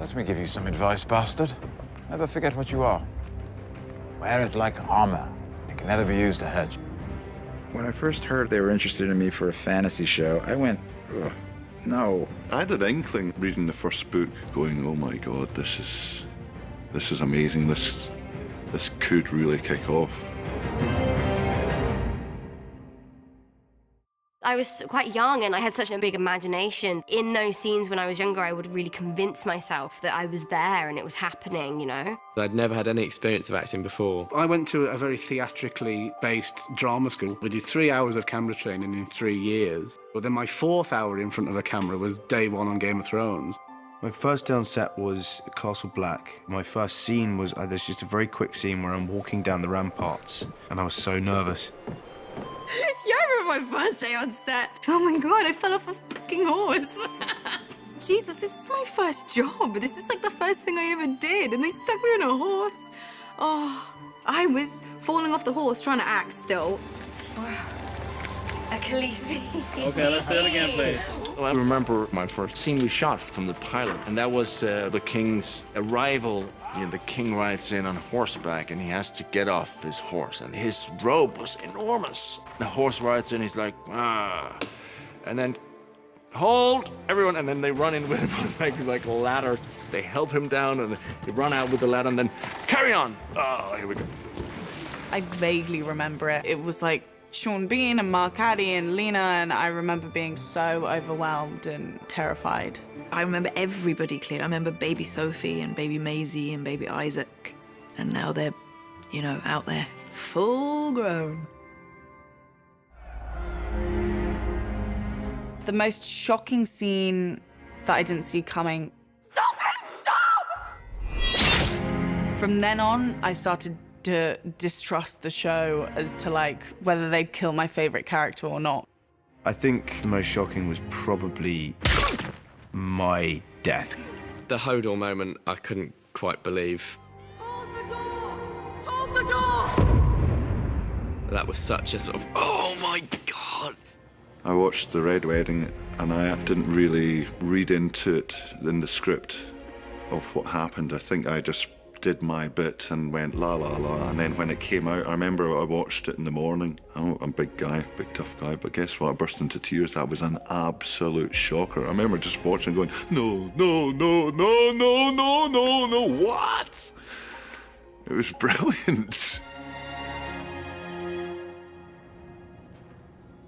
Let me give you some advice, bastard. Never forget what you are. Wear it like armor. It can never be used to hurt you. When I first heard they were interested in me for a fantasy show, I went, ugh, no. I had an inkling reading the first book, going, oh my God, this is amazing. This could really kick off. I was quite young and I had such a big imagination. In those scenes when I was younger, I would really convince myself that I was there and it was happening, you know? I'd never had any experience of acting before. I went to a very theatrically based drama school. We did 3 hours of camera training in 3 years. But then my 4th hour in front of a camera was day 1 on Game of Thrones. My first day on set was Castle Black. My first scene was, there's just a very quick scene where I'm walking down the ramparts and I was so nervous. Yeah, I remember my first day on set. Oh my God, I fell off a fucking horse. Jesus, this is my first job. This is like the first thing I ever did, and they stuck me on a horse. Oh, I was falling off the horse trying to act still. Khaleesi. Okay, let's do it again, please. I remember my first scene we shot from the pilot, and that was the king's arrival. You know, the king rides in on horseback, and he has to get off his horse, and his robe was enormous. The horse rides in, he's like, ah, and then, hold, everyone, and then they run in with him like a ladder. They help him down, and they run out with the ladder, and then, carry on. Oh, here we go. I vaguely remember it. It was like Sean Bean and Mark Addy and Lena, and I remember being so overwhelmed and terrified. I remember everybody clearly. I remember baby Sophie and baby Maisie and baby Isaac. And now they're, you know, out there, full grown. The most shocking scene that I didn't see coming. Stop him, stop! From then on, I started to distrust the show as to like whether they'd kill my favorite character or not. I think the most shocking was probably my death. The Hodor moment, I couldn't quite believe. Hold the door! Hold the door! That was such a sort of, oh my God. I watched The Red Wedding, and I didn't really read into it in the script of what happened. I think I just did my bit and went la la la, and then when it came out, I remember I watched it in the morning. I'm a big guy, big tough guy, but guess what? I burst into tears. That was an absolute shocker. I remember just watching going, no, no, no, no, no, no, no, no, what? It was brilliant.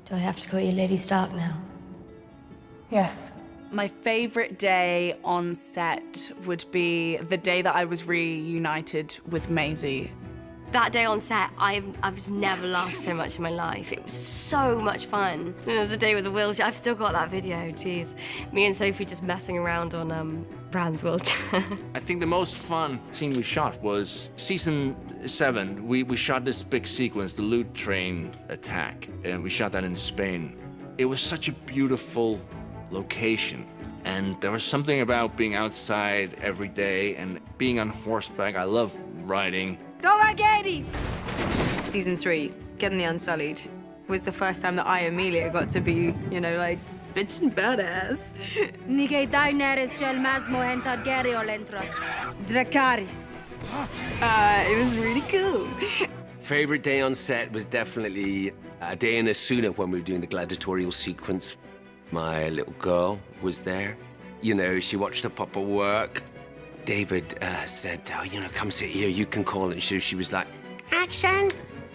Do I have to call you Lady Stark now? Yes. My favorite day on set would be the day that I was reunited with Maisie. That day on set, I've just never laughed so much in my life. It was so much fun. It was the day with the wheelchair. I've still got that video, jeez. Me and Sophie just messing around on Bran's wheelchair. I think the most fun scene we shot was season 7. We shot this big sequence, the loot train attack, and we shot that in Spain. It was such a beautiful location, and there was something about being outside every day and being on horseback. I love riding. Go Agades! Season 3, Getting the Unsullied, was the first time that I, Amelia, got to be, you know, like, bitch and badass. It was really cool. Favorite day on set was definitely a day in Asuna when we were doing the gladiatorial sequence. My little girl was there. You know, she watched her papa work. David said, oh, you know, come sit here, you can call it. She was like, action!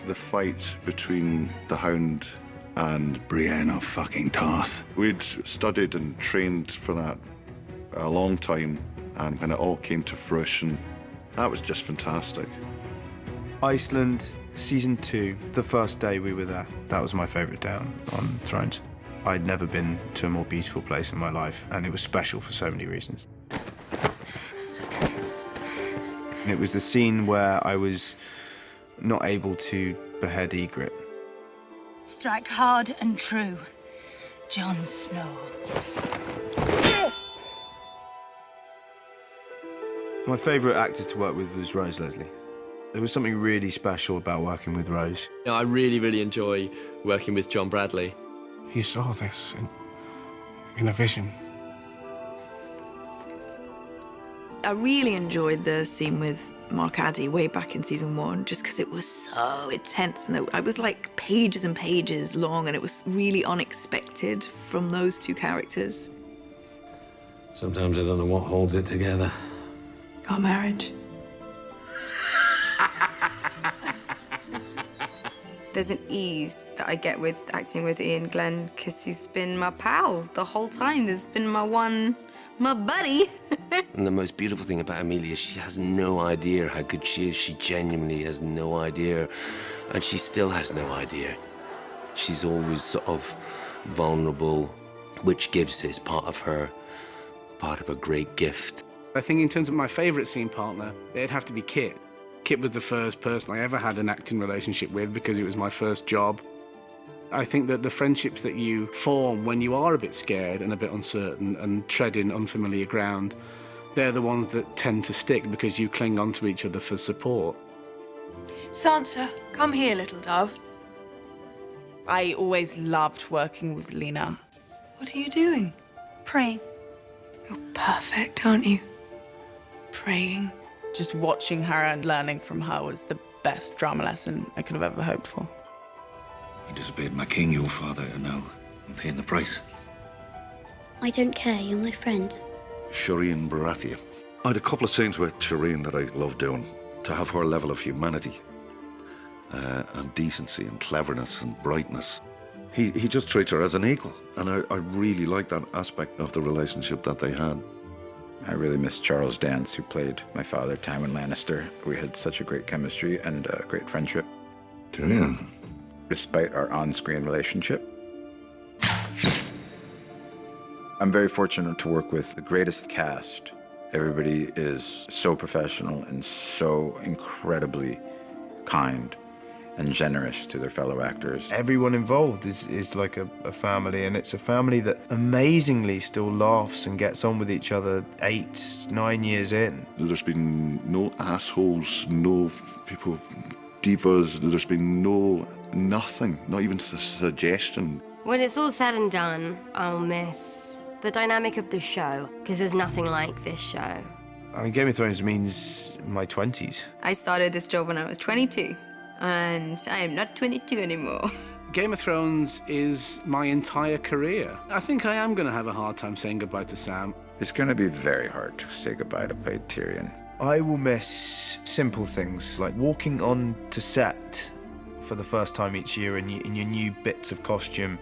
The fight between the Hound and Brienne of fucking Tarth. We'd studied and trained for that a long time, and when it all came to fruition, that was just fantastic. Iceland, season 2, the first day we were there. That was my favorite day on Thrones. I'd never been to a more beautiful place in my life, and it was special for so many reasons. And it was the scene where I was not able to behead Ygritte. Strike hard and true, Jon Snow. My favourite actor to work with was Rose Leslie. There was something really special about working with Rose. You know, I really enjoy working with John Bradley. He saw this in a vision. I really enjoyed the scene with Mark Addy way back in season 1, just because it was so intense and I was like pages and pages long, and it was really unexpected from those two characters. Sometimes I don't know what holds it together. Our marriage. There's an ease that I get with acting with Ian Glenn because he's been my pal the whole time. There's been my buddy. And the most beautiful thing about Amelia, she has no idea how good she is. She genuinely has no idea. And she still has no idea. She's always sort of vulnerable, which gives is part of a great gift. I think in terms of my favourite scene partner, it'd have to be Kit. Kit was the first person I ever had an acting relationship with because it was my first job. I think that the friendships that you form when you are a bit scared and a bit uncertain and treading unfamiliar ground, they're the ones that tend to stick because you cling on to each other for support. Sansa, come here, little dove. I always loved working with Lena. What are you doing? Praying. You're perfect, aren't you? Praying. Just watching her and learning from her was the best drama lesson I could have ever hoped for. You disobeyed my king, your father, and now I'm paying the price. I don't care, you're my friend. Shireen Baratheon. I had a couple of scenes with Shireen that I loved doing. To have her level of humanity and decency and cleverness and brightness. He just treats her as an equal, and I really like that aspect of the relationship that they had. I really miss Charles Dance, who played my father, Tywin Lannister. We had such a great chemistry and a great friendship. Tyrion. Despite our on-screen relationship. I'm very fortunate to work with the greatest cast. Everybody is so professional and so incredibly kind and generous to their fellow actors. Everyone involved is like a family, and it's a family that amazingly still laughs and gets on with each other 8, 9 years in. There's been no assholes, no people, divas, there's been nothing, not even a suggestion. When it's all said and done, I'll miss the dynamic of the show, because there's nothing like this show. I mean, Game of Thrones means my 20s. I started this job when I was 22, and I am not 22 anymore. Game of Thrones is my entire career. I think I am going to have a hard time saying goodbye to Sam. It's going to be very hard to say goodbye to play Tyrion. I will miss simple things like walking on to set for the first time each year in your new bits of costume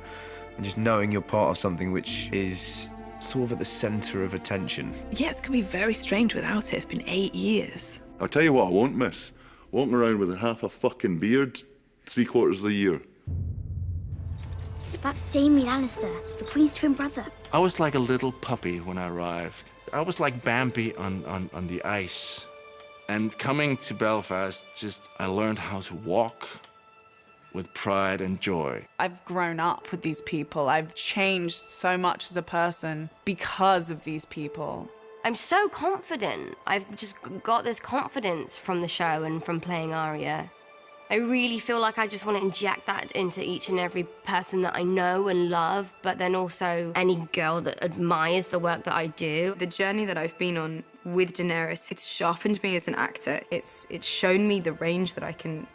and just knowing you're part of something which is sort of at the centre of attention. Yeah, it's going to be very strange without it. It's been 8 years. I'll tell you what I won't miss. Walking around with half a fucking beard 3/4 of the year. That's Jaime Lannister, the Queen's twin brother. I was like a little puppy when I arrived. I was like Bambi on the ice. And coming to Belfast, I learned how to walk with pride and joy. I've grown up with these people. I've changed so much as a person because of these people. I'm so confident. I've just got this confidence from the show and from playing Arya. I really feel like I just want to inject that into each and every person that I know and love, but then also any girl that admires the work that I do. The journey that I've been on with Daenerys, it's sharpened me as an actor. It's shown me the range that I can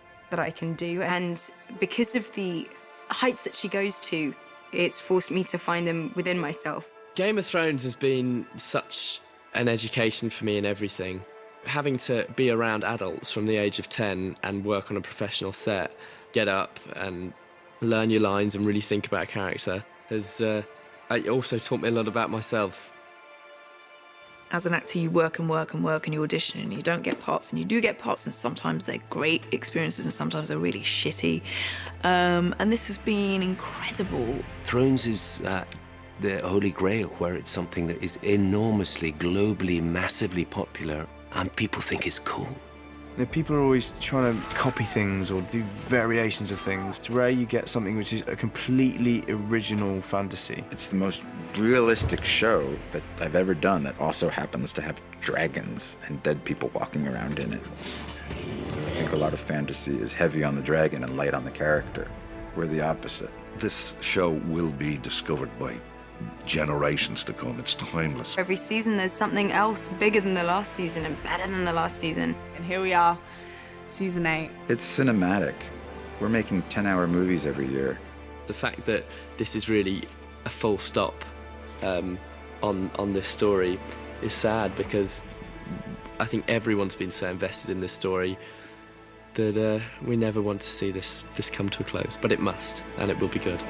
do, and because of the heights that she goes to, it's forced me to find them within myself. Game of Thrones has been such an education for me in everything. Having to be around adults from the age of 10 and work on a professional set, get up and learn your lines and really think about a character has also taught me a lot about myself. As an actor, you work and work and work and you audition and you don't get parts, and you do get parts, and sometimes they're great experiences and sometimes they're really shitty. And this has been incredible. Thrones is the Holy Grail, where it's something that is enormously, globally, massively popular, and people think it's cool. You know, people are always trying to copy things or do variations of things. It's rare you get something which is a completely original fantasy. It's the most realistic show that I've ever done that also happens to have dragons and dead people walking around in it. I think a lot of fantasy is heavy on the dragon and light on the character. We're the opposite. This show will be discovered by generations to come. It's timeless. Every season there's something else bigger than the last season and better than the last season. And here we are, season 8. It's cinematic. We're making 10-hour movies every year. The fact that this is really a full stop on this story is sad, because I think everyone's been so invested in this story that we never want to see this come to a close. But it must, and it will be good.